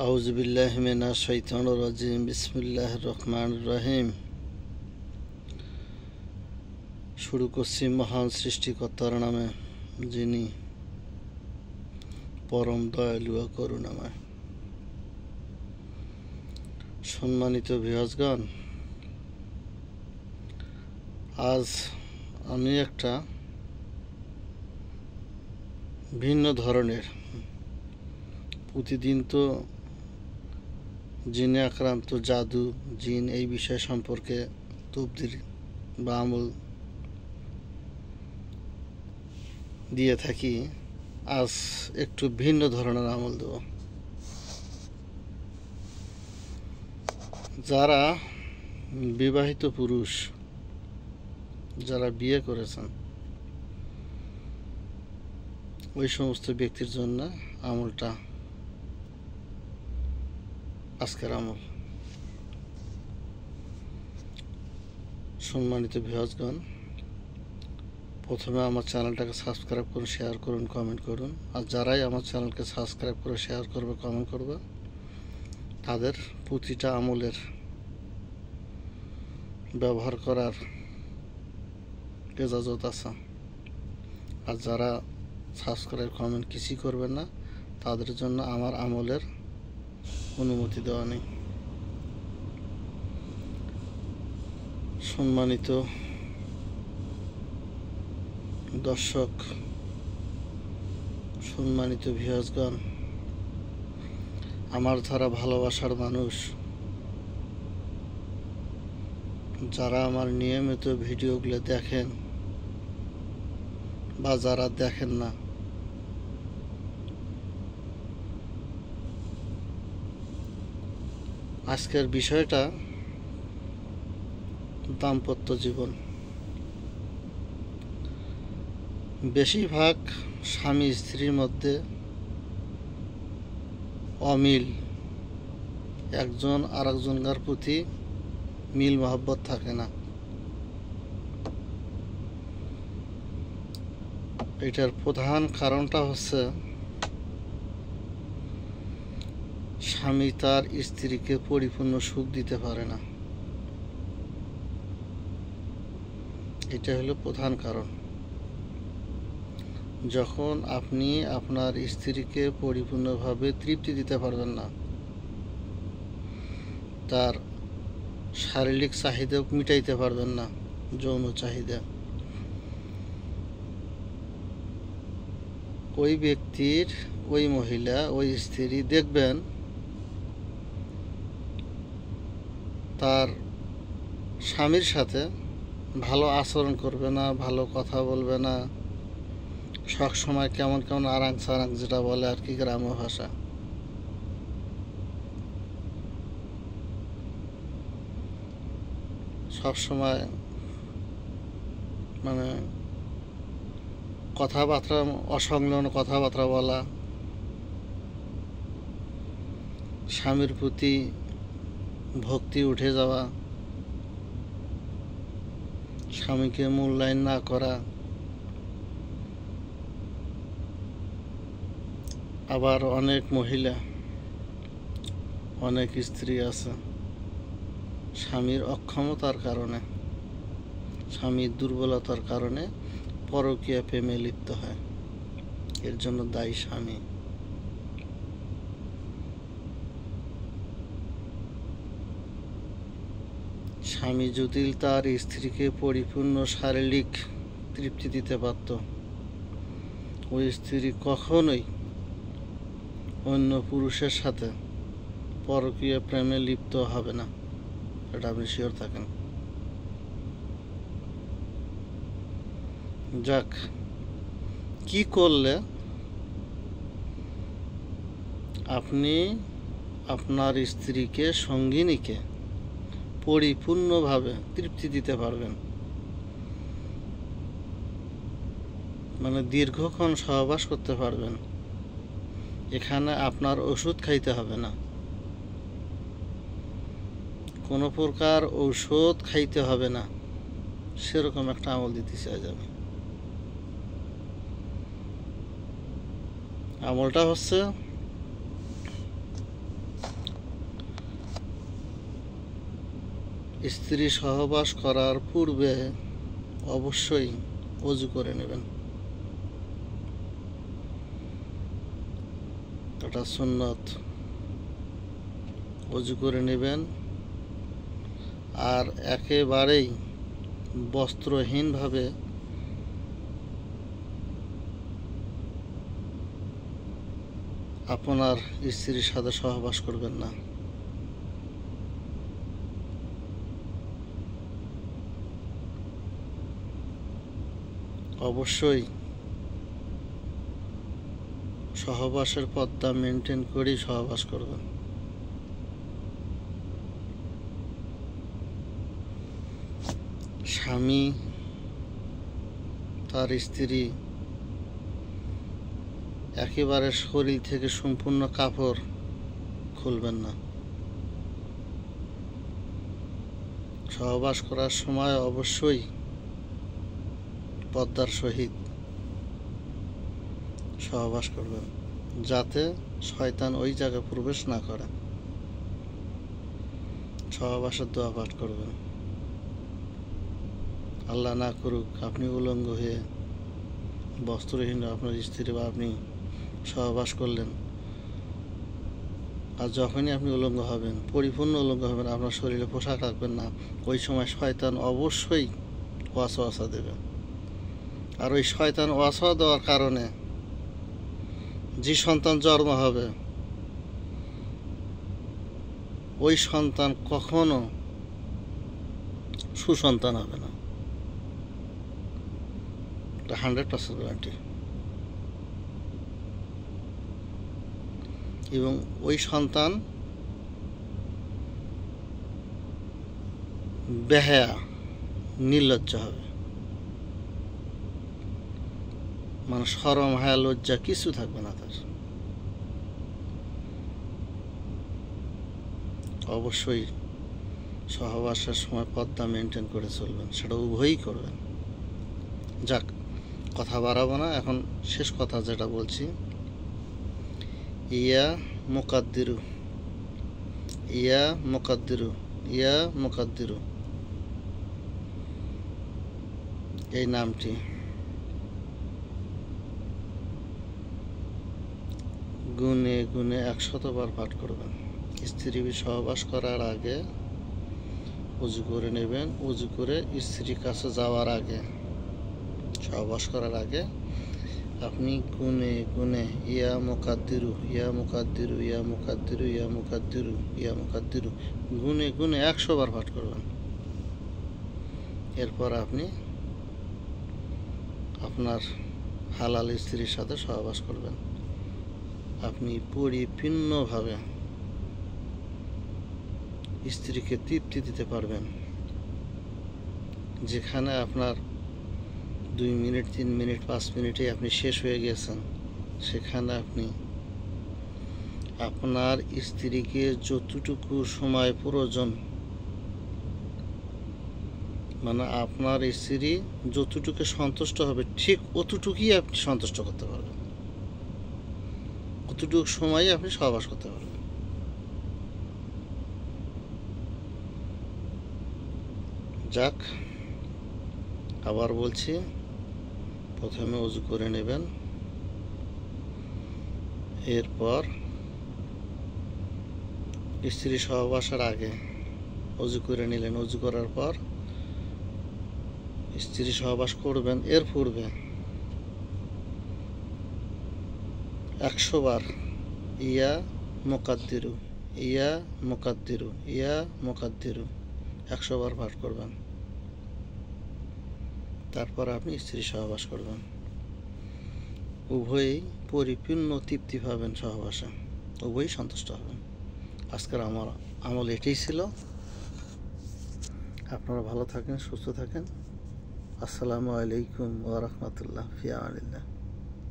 আউযুবিল্লাহি মিনাশ শাইতানির রাজিম বিসমিল্লাহির রহমানির রহিম। শুরু করছি মহান সৃষ্টিকর্তার নামে, যিনি পরম দয়ালু ও করুণাময়। সম্মানিত ভিউয়ার্সগণ, আজ আমি একটা ভিন্ন ধরনের, প্রতিদিন তো জিনে আক্রান্ত, জাদু, জিন এই বিষয় সম্পর্কে তফসির বা আমল দিয়ে থাকি। আজ একটু ভিন্ন ধরনের আমল দেব। যারা বিবাহিত পুরুষ, যারা বিয়ে করেছেন, ওই সমস্ত ব্যক্তির জন্য আমলটা আজকের আমল। সম্মানিত ভিউয়ার্সগণ, প্রথমে আমার চ্যানেলটাকে সাবস্ক্রাইব করুন, শেয়ার করুন, কমেন্ট করুন। আর যারাই আমার চ্যানেলকে সাবস্ক্রাইব করে শেয়ার করবে, কমেন্ট করবে, তাদের প্রতিটা আমলের ব্যবহার করার ইজাজত আছে। আর যারা সাবস্ক্রাইব কমেন্ট কিছুই করবেন না, তাদের জন্য আমার আমলের অনুমতি দেওয়া নেই। সম্মানিত দর্শক, সম্মানিত ভিউয়ার্সগণ, আমার যারা ভালোবাসার মানুষ, যারা আমার নিয়মিত ভিডিওগুলো দেখেন বা যারা দেখেন না, আজকের বিষয়টা দাম্পত্য জীবন। বেশিরভাগ স্বামী স্ত্রীর মধ্যে অমিল, একজন আরেকজনের প্রতি মিল মহব্বত থাকে না। এটার প্রধান কারণটা হচ্ছে স্বামী তার স্ত্রীকে পরিপূর্ণ সুখ দিতে পারে না। এটা হলো প্রধান কারণ। যখন আপনি আপনার স্ত্রীকে পরিপূর্ণভাবে তৃপ্তি দিতে পারবেন না, তার শারীরিক চাহিদা মিটাইতে পারবেন না, যৌন চাহিদা, ওই ব্যক্তির, ওই মহিলা, ওই স্ত্রী দেখবেন তার স্বামীর সাথে ভালো আচরণ করবে না, ভালো কথা বলবে না, সব সময় কেমন কেমন আরাং সারাং, যেটা বলে আর কি গ্রাম্য ভাষা, সব সময় মানে কথাবার্তা, অসংলগ্ন কথাবার্তা বলা, স্বামীর প্রতি ভক্তি উঠে যাওয়া, স্বামীকে মূল্যায়ন না করা। আবার অনেক মহিলা, অনেক স্ত্রী আছে স্বামীর অক্ষমতার কারণে, স্বামীর দুর্বলতার কারণে পরকীয়া প্রেমে লিপ্ত হয়। এর জন্য দায়ী স্বামী। স্বামী যদি তার স্ত্রীকে পরিপূর্ণ শারীরিক তৃপ্তি দিতে পারত, ওই স্ত্রী কখনোই অন্য পুরুষের সাথে পরকীয়া প্রেমে লিপ্ত হবে না। এটা আপনি শিওর থাকেন। যাক, কি করলে আপনি আপনার স্ত্রীকে, সঙ্গিনীকে পরিপূর্ণভাবে তৃপ্তি দিতে পারবেন, মানে দীর্ঘক্ষণ সহবাস করতে পারবেন। এখানে আপনার ওষুধ খাইতে হবে না, কোনো প্রকার ঔষধ খাইতে হবে না। সেরকম একটা আমল দিতে চাই আমি। আমলটা হচ্ছে স্ত্রী সহবাস করার পূর্বে অবশ্যই ওযু করে নেবেন। এটা সুন্নত। ওযু করে নেবেন আর একেবারেই বস্ত্রহীনভাবে আপনার স্ত্রীর সাথে সহবাস করবেন না। অবশ্যই সহবাসের পর্দা মেনটেন করেই সহবাস করবেন। স্বামী তার স্ত্রী একেবারে শরীর থেকে সম্পূর্ণ কাপড় খুলবেন না। সহবাস করার সময় অবশ্যই পর্দার সহিত সহবাস করবেন, যাতে শয়তান ওই জায়গায় প্রবেশ না করে। সহবাসের দোয়া পাঠ করবেন। আল্লাহ না করুক আপনি উলঙ্গ হয়ে বস্ত্রহীন আপনার স্ত্রী বা আপনি সহবাস করলেন, আর যখনই আপনি উলঙ্গ হবেন, পরিপূর্ণ উলঙ্গ হবেন, আপনার শরীরে পোশাক রাখবেন না, ওই সময় শয়তান অবশ্যই ওয়াসওয়াসা দেবে। আর ওই শয়তান ওয়াসওয়াসা দেওয়ার কারণে যে সন্তান জন্ম হবে, ওই সন্তান কখনো সুসন্তান হবে না। 100% গ্যারান্টি। এবং ওই সন্তান বেহায়া, নির্লজ্জ হবে, মানে শরম হায়া লজ্জা কিছু থাকবে না তার। অবশ্যই সহবাসের সময় পর্দা মেনটেন করে চলবেন, সেটা উভয়ই করবেন। যাক, কথা বাড়াবো না, এখন শেষ কথা যেটা বলছি, ইয়া মুকাদ্দিরু, ইয়া মুকাদ্দিরু, ইয়া মুকাদ্দিরু, এই নামটি গুনে গুনে 100 বার পাঠ করবেন। স্ত্রী সহবাস করার আগে উযু করে নেবেন। উযু করে স্ত্রীর কাছে যাওয়ার আগে, সহবাস করার আগে আপনি গুনে গুনে ইয়া মুকাদ্দিরু, ইয়া মুকাদ্দিরু, ইয়া মুকাদ্দিরু, ইয়া মুকাদ্দিরু, ইয়া মুকাদ্দিরু গুনে গুনে 100 বার পাঠ করবেন। এরপর আপনি আপনার হালাল স্ত্রীর সাথে সহবাস করবেন। আপনি পরিপূর্ণভাবে স্ত্রীকে তৃপ্তি দিতে পারবেন। যেখানে আপনার 2 মিনিট, 3 মিনিট, 5 মিনিটে আপনি শেষ হয়ে গেছেন, সেখানে আপনি আপনার স্ত্রীকে যতটুকু সময় প্রয়োজন, মানে আপনার স্ত্রী যতটুকু সন্তুষ্ট হবে ঠিক অতটুকুই আপনি সন্তুষ্ট করতে পারবেন, অতটুকু সময় আপনি সহবাস করতে পারবেন। যাক, আবার বলছি, প্রথমে উযু করে নেবেন, এরপর স্ত্রী সহবাসের আগে উযু করে নিলেন। উযু করার পর স্ত্রী সহবাস করবেন, এর পূর্বে 100 বার ইয়া মুকাদ্দিরু, ইয়া মুকাদ্দিরু, ইয়া মুকাদ্দিরু 100 বার পাঠ করবেন। তারপর আপনি স্ত্রী সহবাস করবেন। উভয়ই পরিপূর্ণ তৃপ্তি পাবেন সহবাসে, উভয়ই সন্তুষ্ট হবেন। আজকের আমার আমল এটাই ছিল। আপনারা ভালো থাকেন, সুস্থ থাকেন। আসসালামু আলাইকুম ওয়া রাহমাতুল্লাহ, ফি আমানিল্লাহ।